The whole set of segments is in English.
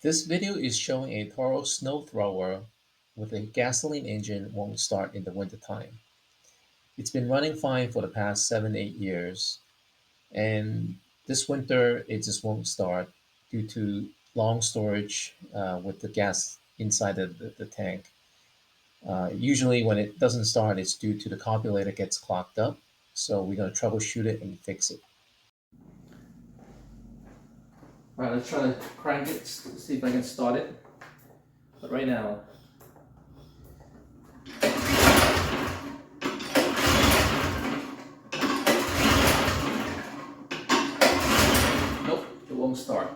This video is showing a Toro snow thrower with a gasoline engine won't start in the wintertime. It's been running fine for the past 7, 8 years, and this winter it just won't start due to long storage with the gas inside the tank. Usually, when it doesn't start, it's due to the carburetor gets clogged up. So we're going to troubleshoot it and fix it. All right, let's try to crank it, see if I can start it. But right now, nope, it won't start.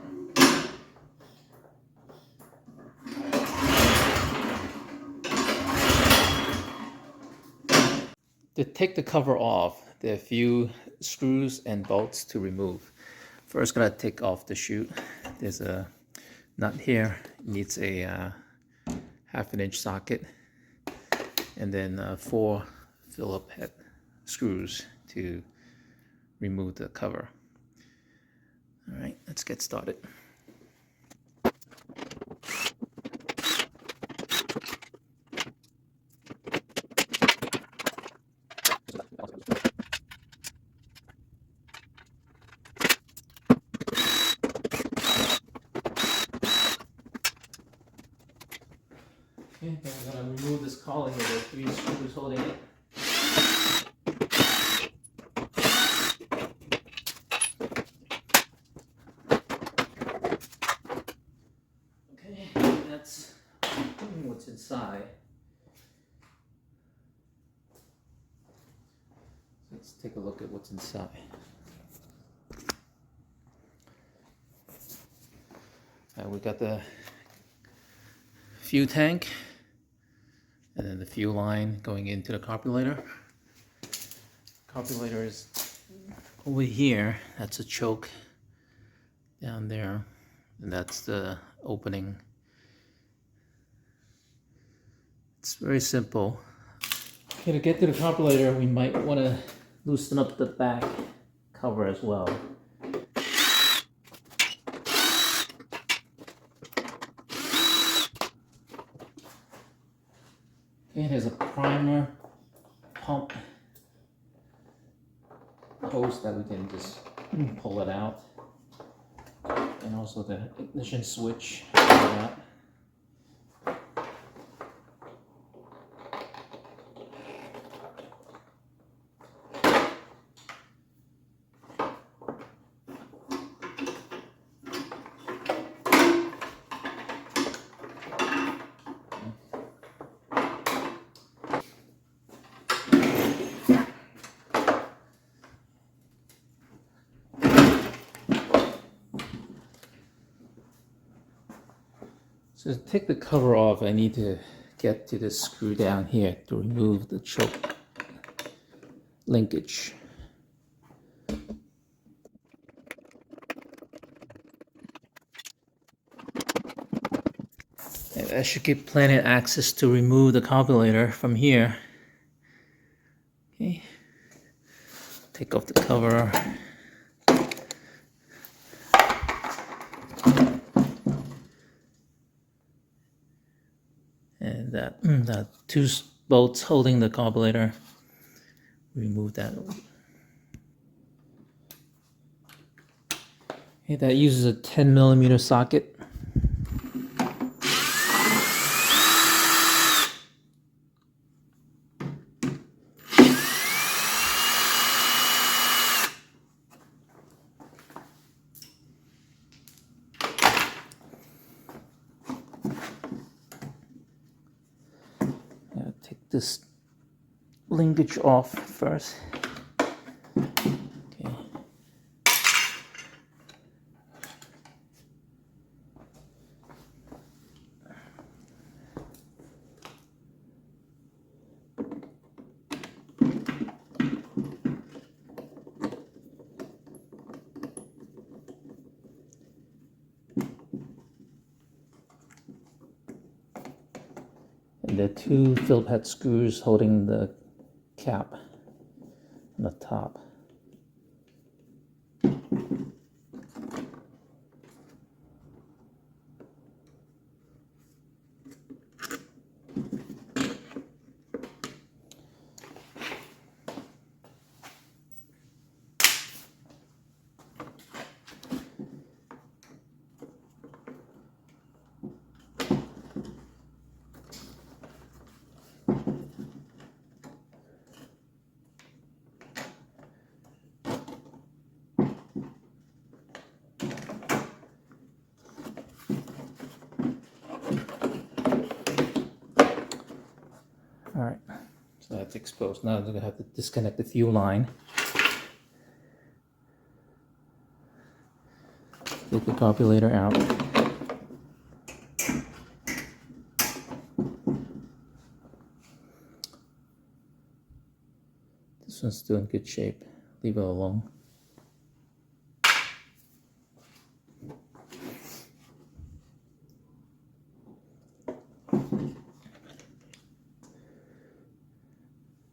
To take the cover off, there are a few screws and bolts to remove. First, gotta take off the chute. There's a nut here, it needs a 1/2 inch socket, and then 4 Phillips head screws to remove the cover. All right, let's get started. Okay, then we're gonna remove this collar here. There are 3 screws holding it. Okay, that's what's inside. Let's take a look at what's inside. We got the fuel tank, and then the fuel line going into the carburetor. Carburetor is over here. That's a choke down there, and that's the opening. It's very simple. Okay, to get to the carburetor, we might want to loosen up the back cover as well. Okay, there's a primer pump hose that we can just pull it out, and also the ignition switch. Pull it out. So to take the cover off, I need to get to this screw down here to remove the choke linkage. And I should give plenty of access to remove the carburetor from here. Okay, take off the cover. And that 2 bolts holding the carburetor, remove that. Okay, that uses a 10mm socket. Take this linkage off first. Okay. And there are 2 Phillips head screws holding the cap on the top. that's exposed. Now I'm gonna have to disconnect the fuel line. Take the carburetor out. This one's still in good shape. Leave it alone.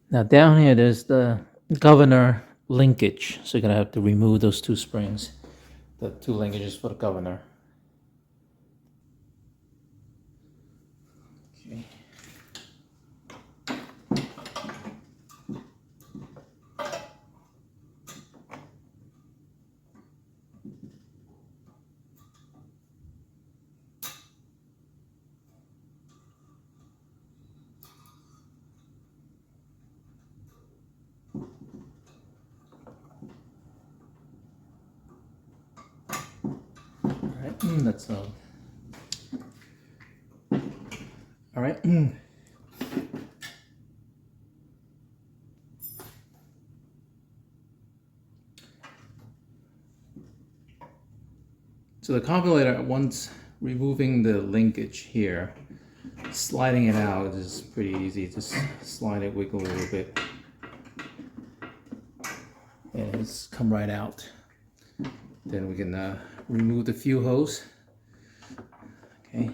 Now down here there's the governor linkage. So you're gonna have to remove those two springs. The two linkages for the governor. Okay. Alright, that's alright. So the carburetor, once removing the linkage here, sliding it out is pretty easy. Just slide it, wiggle a little bit, and it's come right out. Then we can remove the fuel hose. Okay,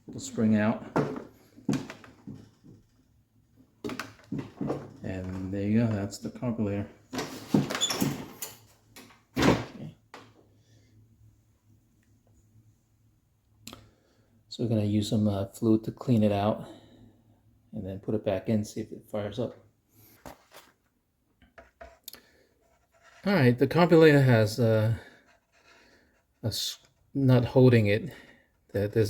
we'll spring out. And there you go, that's the carburetor. Okay. So we're gonna use some fluid to clean it out and then put it back in, see if it fires up. All right, the carburetor has a nut holding it. That's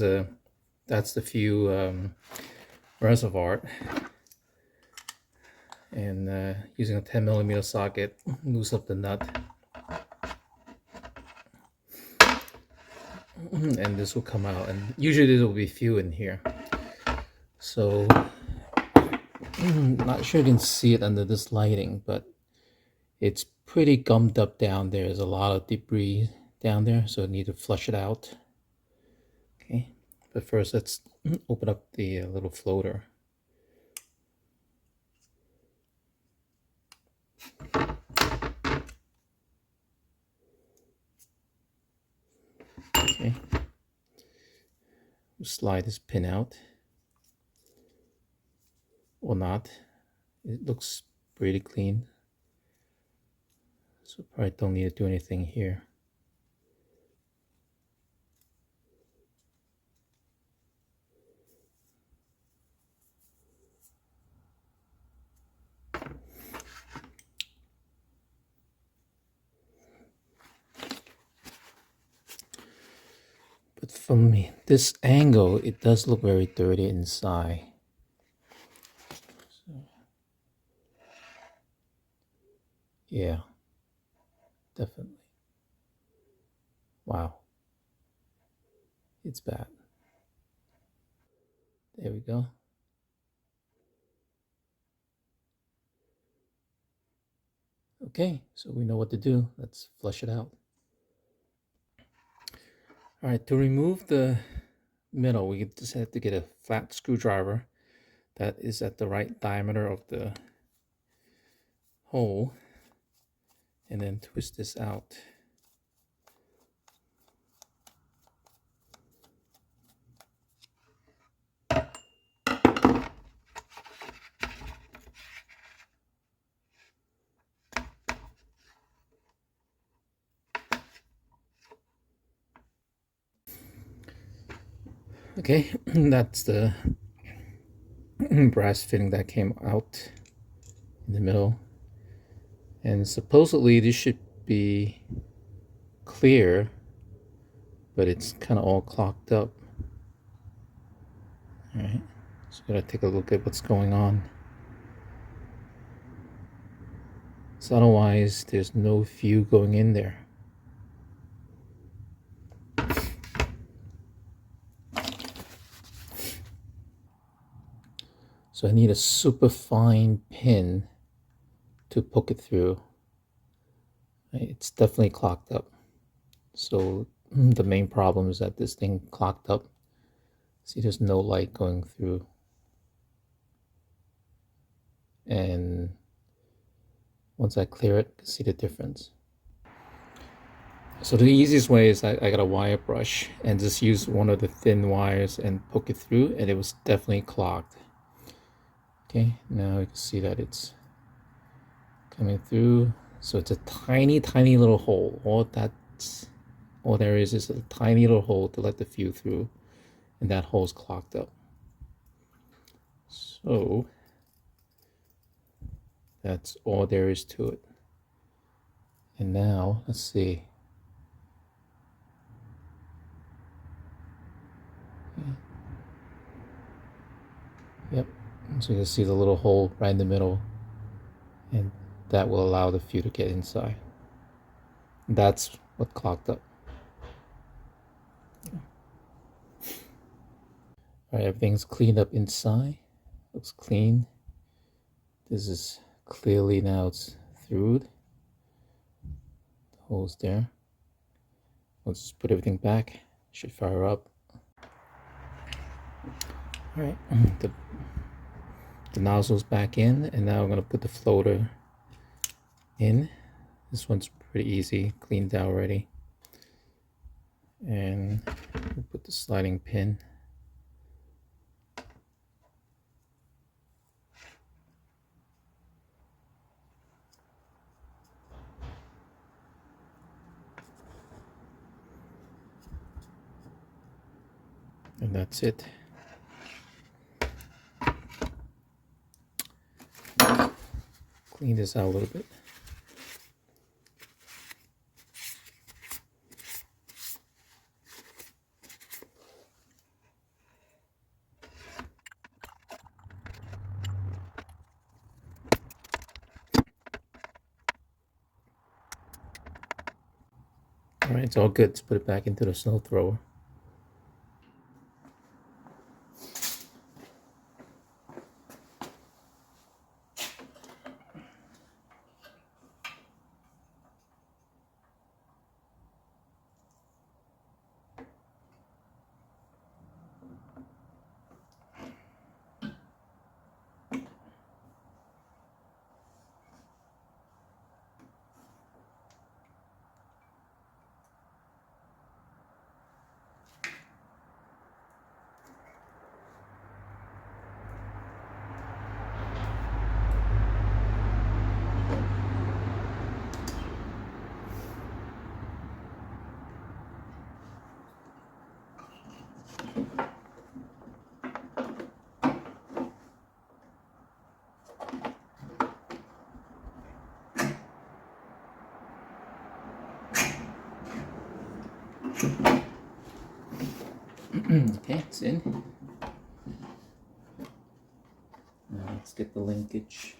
the fuel reservoir. And using a 10mm socket, loose up the nut. And this will come out, and usually there will be fuel in here. So, not sure you can see it under this lighting, but it's pretty gummed up down there. There's a lot of debris down there, so I need to flush it out. Okay, but first let's open up the little floater. Okay, we'll slide this pin out, or not. It looks pretty clean, so probably don't need to do anything here. But from this angle, it does look very dirty inside. So, yeah, definitely. Wow, it's bad. There we go. Okay, so we know what to do. Let's flush it out. All right, to remove the middle, we just have to get a flat screwdriver that is at the right diameter of the hole, and then twist this out. Okay, that's the brass fitting that came out in the middle. And supposedly this should be clear, but it's kind of all clogged up. All right, so we gotta take a look at what's going on. So otherwise, there's no fuel going in there. So So I need a super fine pin to poke it through. It's definitely clogged up. So the main problem is that this thing clogged up. See, there's no light going through. And once I clear it, see the difference. So the easiest way is I got a wire brush and just use one of the thin wires and poke it through, and it was definitely clogged. Okay, now you can see that it's coming through. So it's a tiny, tiny little hole. All there is a tiny little hole to let the fuel through, and that hole's clogged up. So that's all there is to it. And now let's see. Yep. So you can see the little hole right in the middle, and that will allow the fuel to get inside. That's what clogged up. All right, everything's cleaned up inside. Looks clean. This is clearly now it's through. The hole's there. Let's just put everything back. Should fire up. All right, the nozzle's back in, and now I'm gonna put the floater in. This one's pretty easy, cleaned out already. And we'll put the sliding pin. And that's it. Clean this out a little bit. All right, it's all good. Let's put it back into the snow thrower. Okay, it's in. Now let's get the linkage.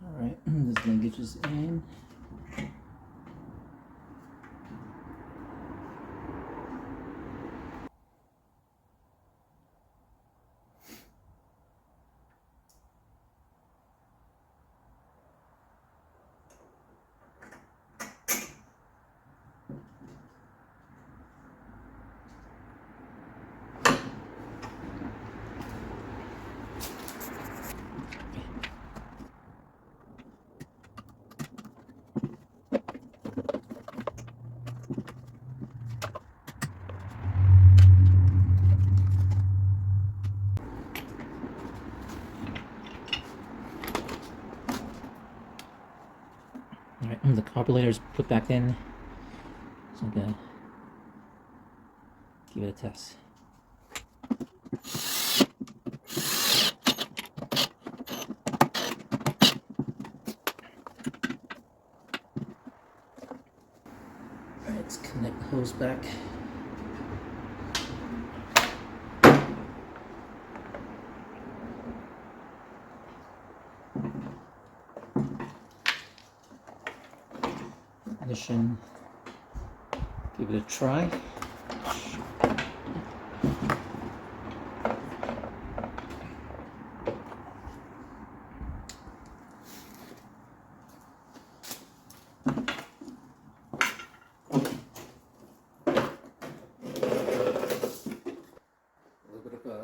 All right, this linkage is in. All right, the carburetor is put back in. So I'm gonna give it a test. back. Ignition, give it a try.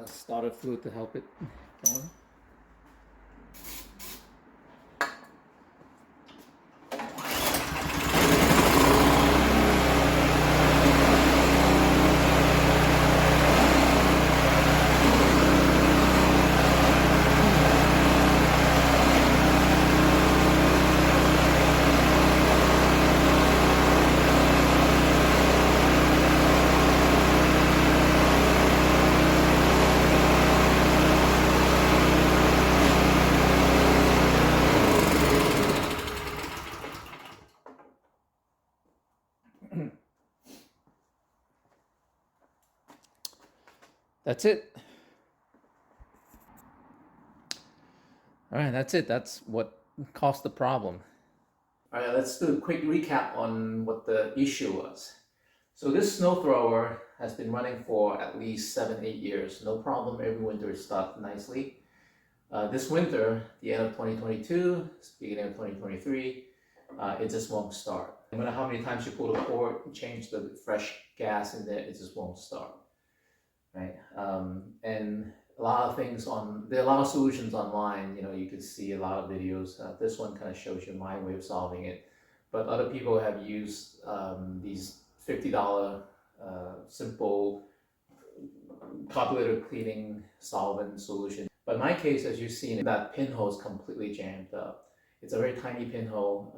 Starter fluid to help it going. That's it. All right, that's it. That's what caused the problem. All right, let's do a quick recap on what the issue was. So this snow thrower has been running for at least 7-8 years. No problem, every winter it starts nicely. This winter, the end of 2022, beginning of 2023, it just won't start. No matter how many times you pull the cord, change the fresh gas in there, it just won't start. Right? And a lot of things there are a lot of solutions online. You can see a lot of videos. This one kind of shows you my way of solving it, but other people have used these $50 simple carburetor cleaning solvent solution. But in my case, as you've seen, that pinhole is completely jammed up. It's a very tiny pinhole,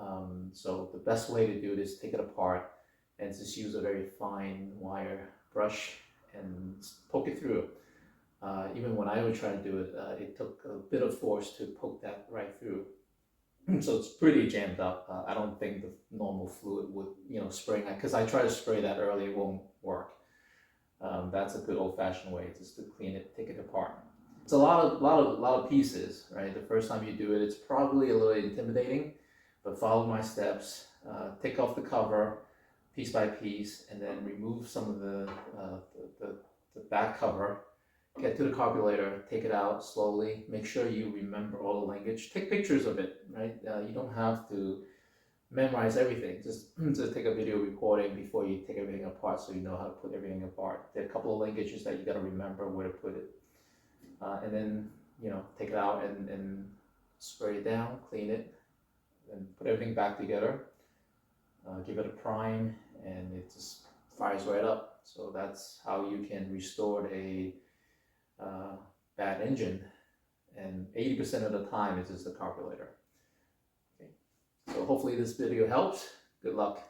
so the best way to do it is take it apart and just use a very fine wire brush and poke it through. Even when I would try to do it, it took a bit of force to poke that right through. So it's pretty jammed up. I don't think the normal fluid would, spraying that, because I tried to spray that earlier, it won't work. That's a good old-fashioned way, just to clean it, take it apart. It's a lot of pieces, right? The first time you do it, it's probably a little intimidating, but follow my steps. Take off the cover piece by piece, and then remove some of the back cover. Get to the carburetor, take it out slowly. Make sure you remember all the linkage. Take pictures of it, right? You don't have to memorize everything. Just take a video recording before you take everything apart, so you know how to put everything apart. There are a couple of linkages that you got to remember where to put it. And then, take it out and spray it down, clean it, and put everything back together. Give it a prime, and it just fires right up. So that's how you can restore a bad engine, and 80% of the time it's just the carburetor. Okay. So hopefully this video helps. Good luck.